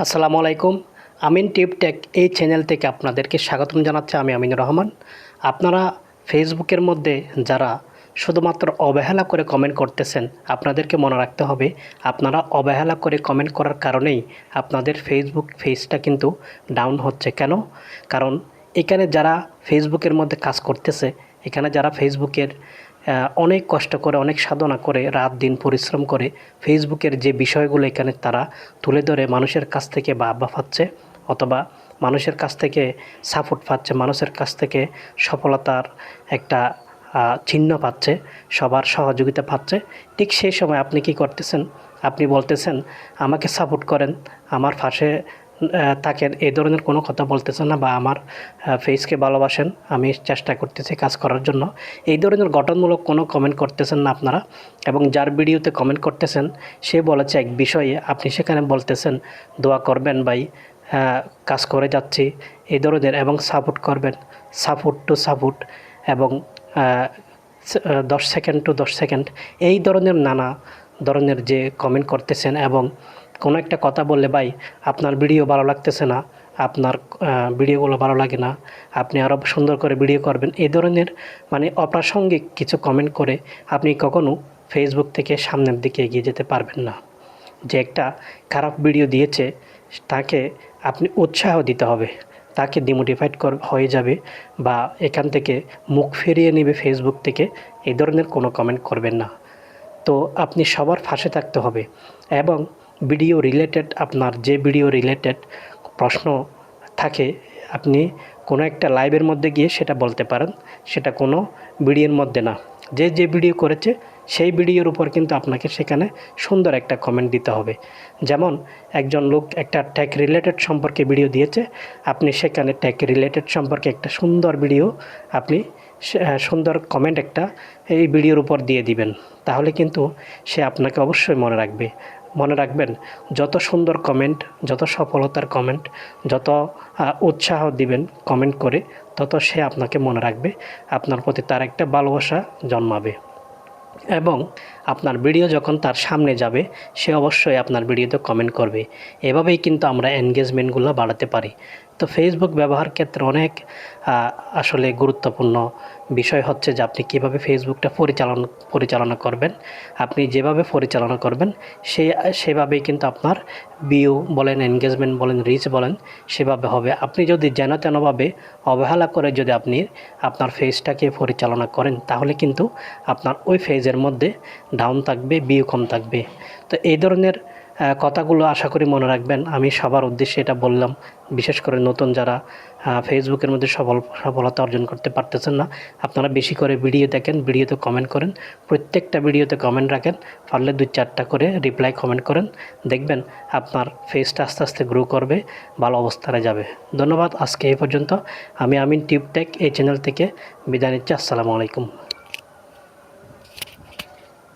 আসসালামু আলাইকুম। আমিন টিপ টেক এই চ্যানেল থেকে আপনাদেরকে স্বাগতম জানাচ্ছি। আমি আমিনুর রহমান। আপনারা ফেসবুকের মধ্যে যারা শুধুমাত্র অবহেলা করে কমেন্ট করতেছেন, আপনাদেরকে মনে রাখতে হবে আপনারা অবহেলা করে কমেন্ট করার কারণেই আপনাদের ফেসবুক পেজটা কিন্তু ডাউন হচ্ছে। কেন? কারণ এখানে যারা ফেসবুকের মধ্যে কাজ করতেছে, এখানে যারা ফেসবুকের অনেক কষ্ট করে, অনেক সাধনা করে, রাত দিন পরিশ্রম করে ফেসবুকের যে বিষয়গুলো এখানে তারা তুলে ধরে মানুষের কাছ থেকে বাহবা পাচ্ছে, অথবা মানুষের কাছ থেকে সাপোর্ট পাচ্ছে, মানুষের কাছ থেকে সফলতার একটা চিহ্ন পাচ্ছে, সবার সহযোগিতা পাচ্ছে। ঠিক সেই সময় আপনি কি করতেছেন? আপনি বলতেছেন আমাকে সাপোর্ট করেন, আমার পাশে থাকেন, এই ধরনের কোনো কথা বলতেছেন না, বা আমার ফেসকে ভালোবাসেন, আমি চেষ্টা করতেছি কাজ করার জন্য, এই ধরনের গঠনমূলক কোনো কমেন্ট করতেছেন না আপনারা। এবং যার ভিডিওতে কমেন্ট করতেছেন সে বলেছে এক বিষয়ে, আপনি সেখানে বলতেছেন দোয়া করবেন ভাই, কাজ করে যাচ্ছি, এই ধরনের, এবং সাপোর্ট করবেন, সাপোর্ট টু সাপোর্ট, এবং 10 সেকেন্ড টু 10 সেকেন্ড, এই ধরনের নানা ধরনের যে কমেন্ট করতেছেন। এবং কোনো একটা কথা বললে ভাই আপনার ভিডিও ভালো লাগতেছে না, আপনার ভিডিওগুলো ভালো লাগে না, আপনি আরও সুন্দর করে ভিডিও করবেন, এই ধরনের মানে অপ্রাসঙ্গিক কিছু কমেন্ট করে আপনি কখনও ফেসবুক থেকে সামনের দিকে এগিয়ে যেতে পারবেন না। যে একটা খারাপ ভিডিও দিয়েছে তাকে আপনি উৎসাহ দিতে হবে, তাকে ডিমোটিভেট হয়ে যাবে বা এখান থেকে মুখ ফিরিয়ে নেবে ফেসবুক থেকে, এই ধরনের কোনো কমেন্ট করবেন না। তো আপনি সবার পাশে থাকতে হবে। এবং ভিডিও রিলেটেড, আপনার যে ভিডিও রিলেটেড প্রশ্ন থাকে, আপনি কোনো একটা লাইভের মধ্যে গিয়ে সেটা বলতে পারেন, সেটা কোনো ভিডিওর মধ্যে না। যে ভিডিও করেছে সেই ভিডিওর উপর কিন্তু আপনাকে সেখানে সুন্দর একটা কমেন্ট দিতে হবে। যেমন একজন লোক একটা টেক রিলেটেড সম্পর্কে ভিডিও দিয়েছে, আপনি সেখানে টেক রিলেটেড সম্পর্কে একটা সুন্দর ভিডিও, আপনি সুন্দর কমেন্ট একটা এই ভিডিওর উপর দিয়ে দিবেন। তাহলে কিন্তু সে আপনাকে অবশ্যই মনে রাখবে। মনে রাখবেন, যত সুন্দর কমেন্ট, যত সফলতার কমেন্ট, যত উৎসাহ দিবেন কমেন্ট করে, তত সে আপনাকে মনে রাখবে, আপনার প্রতি তার একটা ভালোবাসা জন্মাবে। এবং আপনার ভিডিও যখন তার সামনে যাবে সে অবশ্যই আপনার ভিডিওতে কমেন্ট করবে। এভাবেই কিন্তু আমরা এনগেজমেন্টগুলো বাড়াতে পারি। তো ফেসবুক ব্যবহার ক্ষেত্রে অনেক আসলে গুরুত্বপূর্ণ বিষয় হচ্ছে যে আপনি কীভাবে ফেসবুকটা পরিচালনা করবেন। আপনি যেভাবে পরিচালনা করবেন সেভাবেই কিন্তু আপনার ভিউ বলেন, এনগেজমেন্ট বলেন, রিচ বলেন, সেভাবে হবে। আপনি যদি যেন তেনভাবে অবহেলা করে যদি আপনি আপনার ফেজটাকে পরিচালনা করেন, তাহলে কিন্তু আপনার ওই ফেজের মধ্যে ডাউন থাকবে, ভিউ কম থাকবে। তো এই ধরনের কথাগুলো আশা করি মনে রাখবেন। আমি সবার উদ্দেশ্যে এটা বললাম, বিশেষ করে নতুন যারা ফেসবুকের মধ্যে সফলতা অর্জন করতে পারতেছেন না, আপনারা বেশি করে ভিডিও দেখেন, ভিডিওতে কমেন্ট করেন, প্রত্যেকটা ভিডিওতে কমেন্ট রাখেন, পারলে 2-4টা করে রিপ্লাই কমেন্ট করেন, দেখবেন আপনার ফেজটা আস্তে আস্তে গ্রো করবে, ভালো অবস্থানে যাবে। ধন্যবাদ। আজকে এই পর্যন্ত। আমি আমিন টিপ টেক এই চ্যানেল থেকে বিদায় নিচ্ছি। আসসালামু আলাইকুম।